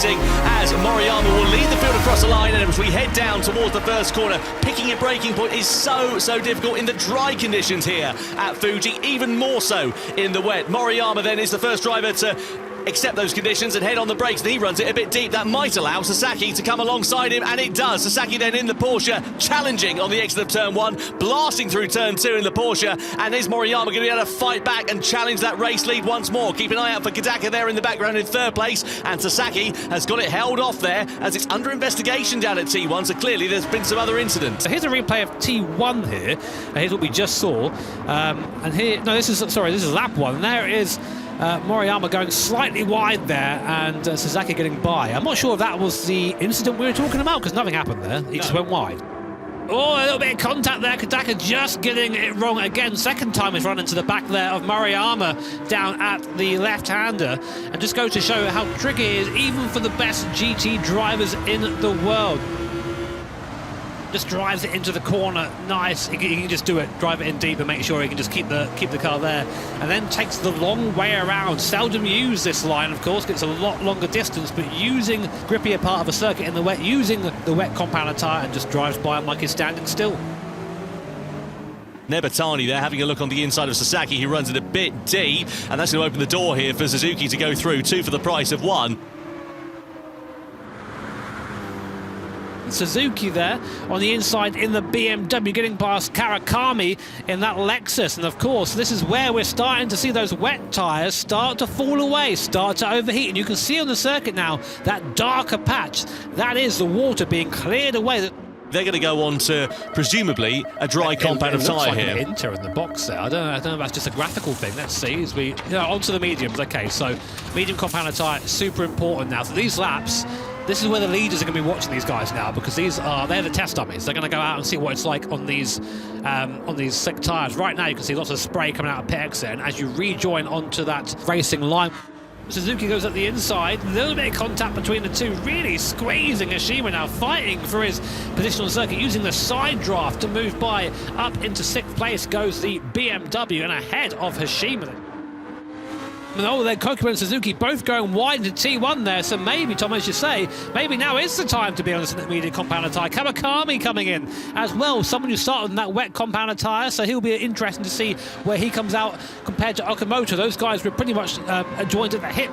racing as Moriyama will lead the field across the line, and as we head down towards the first corner, picking a braking point is so difficult in the dry conditions here at Fuji, even more so in the wet. Moriyama then is the first driver to accept those conditions and head on the brakes, and he runs it a bit deep. That might allow Sasaki to come alongside him, and it does. Sasaki then in the Porsche, challenging on the exit of turn 1, blasting through turn 2 in the Porsche, and is Moriyama going to be able to fight back and challenge that race lead once more? Keep an eye out for Kodaka there in the background in third place, and Sasaki has got it held off there as it's under investigation down at T1, so clearly there's been some other incidents. So here's a replay of T1 here. Here's what we just saw, and here, no, this is lap 1, and there it is. Moriyama going slightly wide there, and Sasaki getting by. I'm not sure if that was the incident we were talking about, because nothing happened there. He just went wide. Oh, a little bit of contact there. Kodaka just getting it wrong again. Second time he's run into the back there of Moriyama down at the left-hander. And just go to show how tricky it is, even for the best GT drivers in the world. Just drives it into the corner, nice. He can just do it, drive it in deep and make sure he can just keep the car there, and then takes the long way around. Seldom use this line, of course, because it's a lot longer distance, but using grippier part of a circuit in the wet, using the wet compound tyre, and just drives by him like he's standing still. Nebatani there having a look on the inside of Sasaki, who runs it a bit deep, and that's going to open the door here for Suzuki to go through, 2 for the price of 1. Suzuki there on the inside in the BMW, getting past Kawakami in that Lexus, and of course this is where we're starting to see those wet tyres start to fall away, start to overheat, and you can see on the circuit now that darker patch, that is the water being cleared away. They're going to go on to, presumably, a dry compound of tyre like here. An Inter in the box there. I don't know if that's just a graphical thing. Let's see as we onto the mediums. Okay, so medium compound of tyre, super important now. So these laps, this is where the leaders are going to be watching these guys now, because they're the test dummies. They're going to go out and see what it's like on these slick tyres. Right now you can see lots of spray coming out of pit exit, and as you rejoin onto that racing line, Suzuki goes at the inside, a little bit of contact between the two, really squeezing Hashima now, fighting for his position on the circuit, using the side draft to move by. Up into 6th place goes the BMW, and ahead of Hashima. And oh, then Kokuma and Suzuki both going wide into T1 there, so maybe, Tom, as you say, maybe now is the time to be on this intermediate compound tyre. Kawakami coming in as well, someone who started in that wet compound tyre, so he'll be interesting to see where he comes out compared to Okamoto. Those guys were pretty much joined at the hip.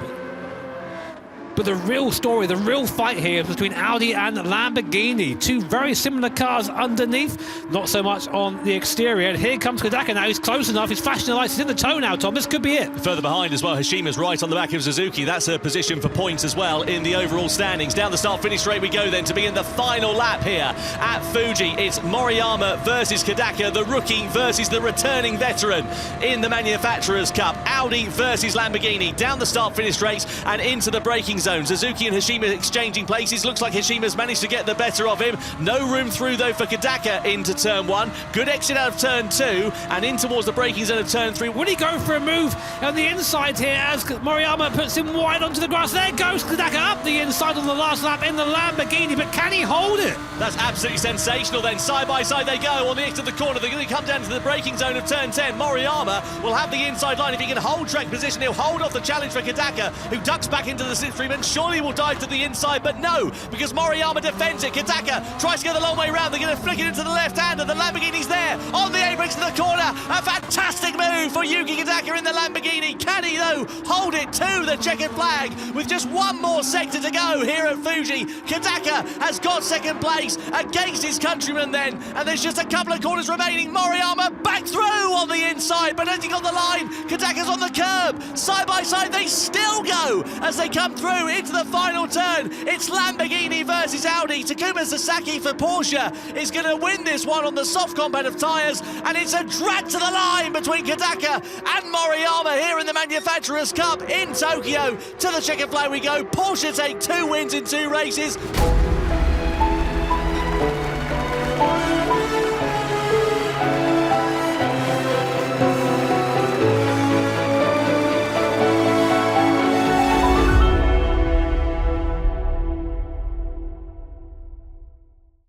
But the real story, the real fight here is between Audi and Lamborghini. 2 very similar cars underneath, not so much on the exterior. And here comes Kodaka now, he's close enough, he's flashing the lights, he's in the tow now, Tom, this could be it. Further behind as well, Hashima's right on the back of Suzuki. That's a position for points as well in the overall standings. Down the start-finish straight we go then to begin the final lap here at Fuji. It's Moriyama versus Kodaka, the rookie versus the returning veteran in the Manufacturers' Cup. Audi versus Lamborghini. Down the start-finish straight and into the braking zone. Suzuki and Hashima exchanging places. Looks like Hashima's managed to get the better of him. No room through though for Kodaka into turn 1. Good exit out of turn 2 and in towards the braking zone of turn 3. Would he go for a move on the inside here as Moriyama puts him wide onto the grass? There goes Kodaka up the inside on the last lap in the Lamborghini, but can he hold it? That's absolutely sensational then. Side by side they go on the exit of the corner. They're going to come down to the braking zone of turn 10. Moriyama will have the inside line. If he can hold track position, he'll hold off the challenge for Kodaka, who ducks back into the slipstream and surely will dive to the inside, but no, because Moriyama defends it. Kodaka tries to go the long way round. They're going to flick it into the left hand, and the Lamborghini's there on the apex of the corner. A fantastic move for Yuki Kodaka in the Lamborghini. Can he, though, hold it to the checkered flag with just one more sector to go here at Fuji? Kodaka has got second place against his countryman then, and there's just a couple of corners remaining. Moriyama back through on the inside, but as he got the line, Kodaka's on the curb. Side by side, they still go as they come through into the final turn. It's Lamborghini versus Audi. Takuma Sasaki for Porsche is going to win this one on the soft compound of tyres, and it's a drag to the line between Kodaka and Moriyama here in the Manufacturers' Cup in Tokyo. To the checkered flag we go. Porsche take 2 wins in 2 races.